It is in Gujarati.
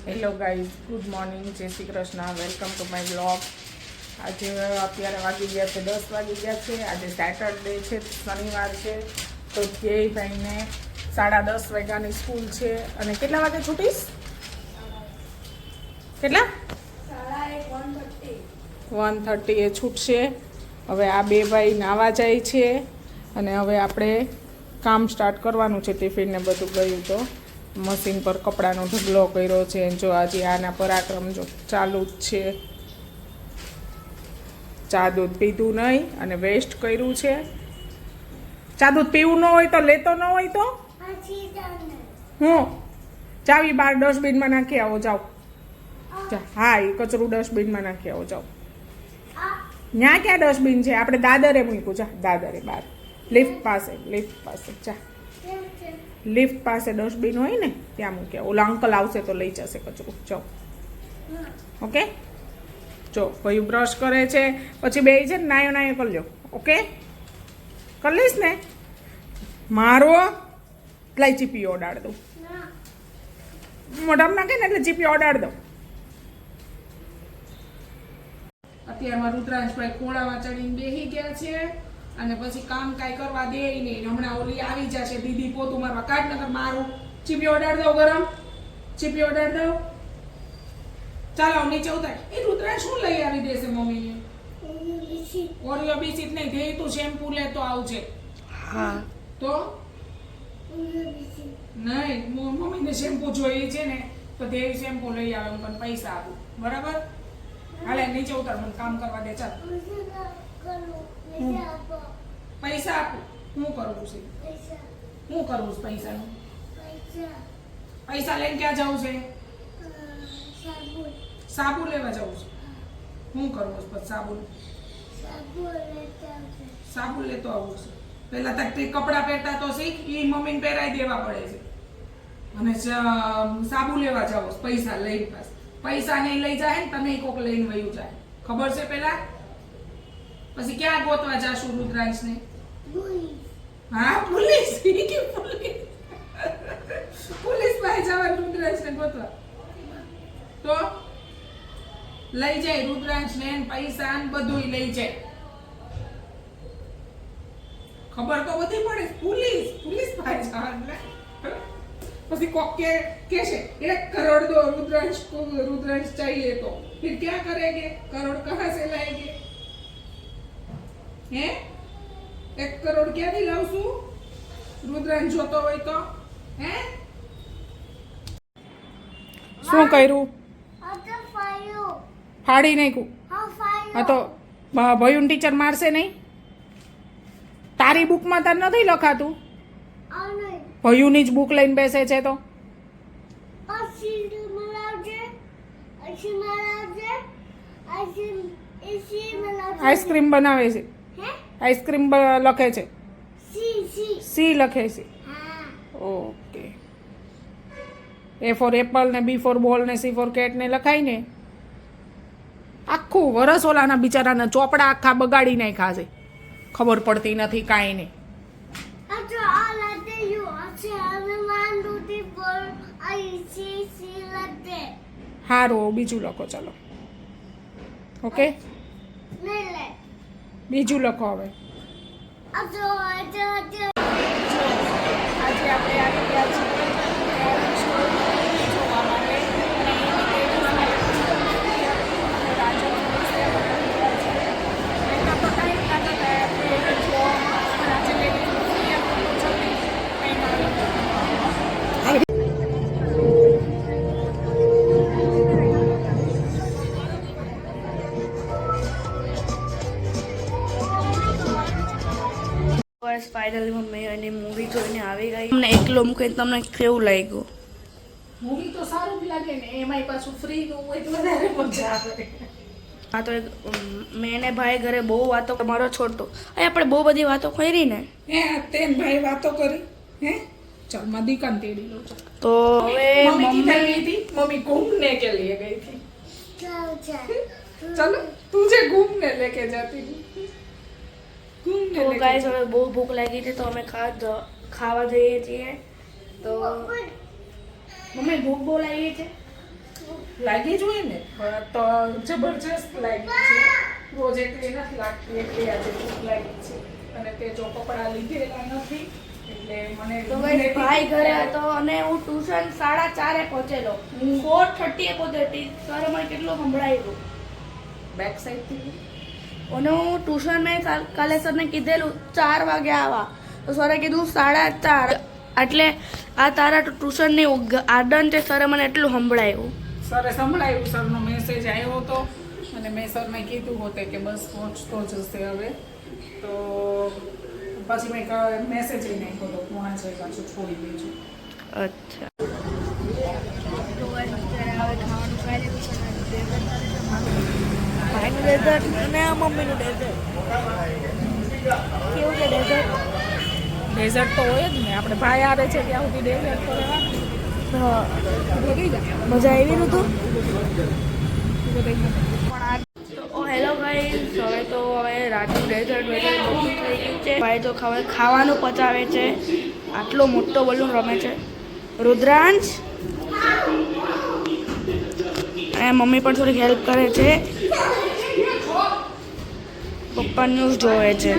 હેલો ગાઈઝ, ગુડ મોર્નિંગ, જય Shri Krishna, welcome to my blog. આજે અત્યારે વાગી ગયા છે 10 વાગી ગયા છે. આજે સેટરડે છે, શનિવાર છે. તો ધ્યેયભાઈને 10:30 વાગ્યાની સ્કૂલ છે. અને કેટલા વાગે છૂટીશ? કેટલા? 1:30 એ છૂટશે. હવે આ બે ભાઈ નાવા જાય છે અને હવે આપણે કામ સ્ટાર્ટ કરવાનું છે. ટિફિનને બધું ગયું તો મશીન પર કપડાનો ઢગલો કર્યો છે. જો આજે આના પરાક્રમ જો ચાલુ જ છે. ચા દૂધ પીધું નહીં અને વેસ્ટ કર્યું છે. ચા દૂધ પીવું ન હોય તો લેતો ન હોય તો હું ચાવી બહાર ડસ્ટબિનમાં નાખી આવો. જાઓ. હા, એ કચરું ડસ્ટબિનમાં નાખી આવો. જાઓ. ત્યાં ક્યાં ડસ્ટબિન છે? આપણે દાદરે મૂક્યું. જા દાદરે બહાર લિફ્ટ પાસે જા. લિફ્ટ પાસે ડસ્ટબિન હોય ને ત્યાં મૂક્યા. ઓલા અંકલ આવશે તો લઈ જશે કચરું. જાઓ. ઓકે. જો ભાઈ બ્રશ કરે છે, પછી બે છે ને નાયો કરી લો. ઓકે, કરી લઈશ ને? મારો લઈ ચીપી ઓડાડ દઉં. મોઢામાં નાખે ને એટલે ચીપી ઓડાડ દઉં. અત્યારમાં રુદ્રાંશભાઈ ખોળામાં ચડીને બેસી ગયા છે અને પછી કામ કાંઈ કરવા દે નહીં. હમણાં ઓલી આવી જશે દીદી પોતું મારવા. કાઢ નકર મારું. ચીપી ઓડાડ દઉં. ગરમ ચીપી ઓડાડ દઉં. ચાલો નીચે ઉતાર. એ રુદ્રાંશ શું લઈ આવી દેશે મમ્મીને? ઓરિયો બિસ્કિટ નહીં દે. તું શેમ્પુ લેતો આવજે. હા તો નહીં, મમ્મીને શેમ્પુ જોઈએ છે ને તો દેવી શેમ્પુ લઈ આવે. હું પણ પૈસા આપું. બરાબર? હાલે નીચે ઉતાર. મને કામ કરવા દે. ચાલ પૈસા આપું. શું કરવું છે? શું કરવું છે પૈસાનું? પૈસા લઈને ક્યાં જવું છે? સાબુ લેવા જવું છે. શું કરવું છે પછી? સાબુ લેતો આવું છે. પેલા તક કપડા પહેરતા તો શીખ. એ મમ્મીને પહેરાઈ દેવા પડે છે. અને સાબુ લેવા જાવ પૈસા લઈને. પાસ પૈસા નહીં લઈ જાય ને તમે કોક લઈને વયું જાય. ખબર છે પેલા? પછી ક્યાં ગોતવા જાશું રુદ્રાંશને? હા, પોલીસ. પોલીસ પાસે જવાનું રુદ્રાંશને ગોતવા. તો લઈ જાય રુદ્રાંશને પૈસા ને બધું લઈ જાય. ખબર તો બધી પડે. પોલીસ પાસે જવાનું. પછી કોક કે છે 1 કરોડ દો रुद्रांश चाहिए तो फिर क्या करेंगे? करोड़ कहाँ से लाएंगे? हैं? 1 करोड़ ક્યાંથી લાવશું? રુદ્રાંશ જોતો હોય તો. હે શું કર્યું? ફાડી નાખ્યું. હા તો ભયુન ટીચર મારશે નહીં? તારી બુકમાં તાર નથી લખાતું? ભયુની જ બુક લઈને બેસે છે તો આઈસ્ક્રીમ બનાવે છે. આઈસ્ક્રીમ લખે છે. સી લખે છે. ઓકે. A for apple ને B for ball ને C for cat ને લખાય ને. આખું વરસ ઓલાના બિચારાના ચોપડા આખા બગાડી નાખ્યા છે. ખબર પડતી નથી કાંઈ નહીં. હારું, બીજું લખો. ચલો. ઓકે, બીજું લખો હવે. આજે આપણે આવી ગયા છીએ ફાઇનલી મમ્મી અને મૂવી જોઈને આવી ગઈ. તમને એકલો મૂકીને તમને કેવું લાગ્યું? મૂવી તો સારું જ લાગે ને. એમાંય પાછું ફ્રી નું હોય તો વધારે મજા આવે. હા તો મેં એને ભાઈ ઘરે બહુ વાતો મારો છોડતો. આપણે બહુ બધી વાતો કરી ને. હે તેન ભાઈ વાતો કરી. હે ચલ મદી કાન તેડી લો. તો હવે मम्मी घूमने के लिए गई थी. चलो तुझे घूमने लेके जाती हूँ. તો ગાઈસ હવે બહુ ભૂખ લાગી છે તો અમે ખાવા જઈએ છીએ. તો મમ્મી ભૂખ બહુ લાગી છે. લાગી જ હોય ને તો જબરજસ્ત લાગી છે. રોજ એટલી નથી લાગતી એટલી આજે ભૂખ લાગી છે. અને તે જો કપડાં લીધેલા નથી એટલે મને તો ભાઈ ભાઈ ઘરે હતો અને હું ટ્યુશન 4:30 પહોંચેલો. 4:30 પહોંચેલી. સરે મને કેટલું સંભળાવ્યું. બેક સાઈડથી અને હું ટ્યુશન મેં કાલે સરને કીધેલું 4 વાગે આવવા, તો સરે કીધું 4:30. એટલે આ તારા ટ્યુશનની આદન છે. સરે મને એટલું સંભળાવ્યું. સરે સંભળાયું. સરનો મેસેજ આવ્યો હતો અને મેં સરને કીધું હોતે કે બસ પહોંચતો જશે હવે. તો પછી મેં મેસેજ નાખ્યો હતો 5:30 પાછું છોડી દેજો. અચ્છા. તો અત્યારે હવે ખાવાનું ખાઈ લીધું છે ને ભાઈનું ડેઝર્ટ અને મમ્મીનું ડેઝર્ટ. કેવું છે ડેઝર્ટ? ડેઝર્ટ તો હોય જ ને, આપણે ભાઈ આવે છે ત્યાં સુધી ડેઝર્ટ તો રહેવાનું. હા, મજા આવી નતું. હેલો ગાઈસ, હવે તો હવે રાતનું ડેઝર્ટ બધું થઈ ગયું છે. ભાઈ તો ખાવાનું પચાવે છે. આટલો મોટો બલૂન રમે છે રુદ્રાંશ. અને મમ્મી પણ થોડીક હેલ્પ કરે છે. પપ્પા ન્યૂઝ જોવે છે.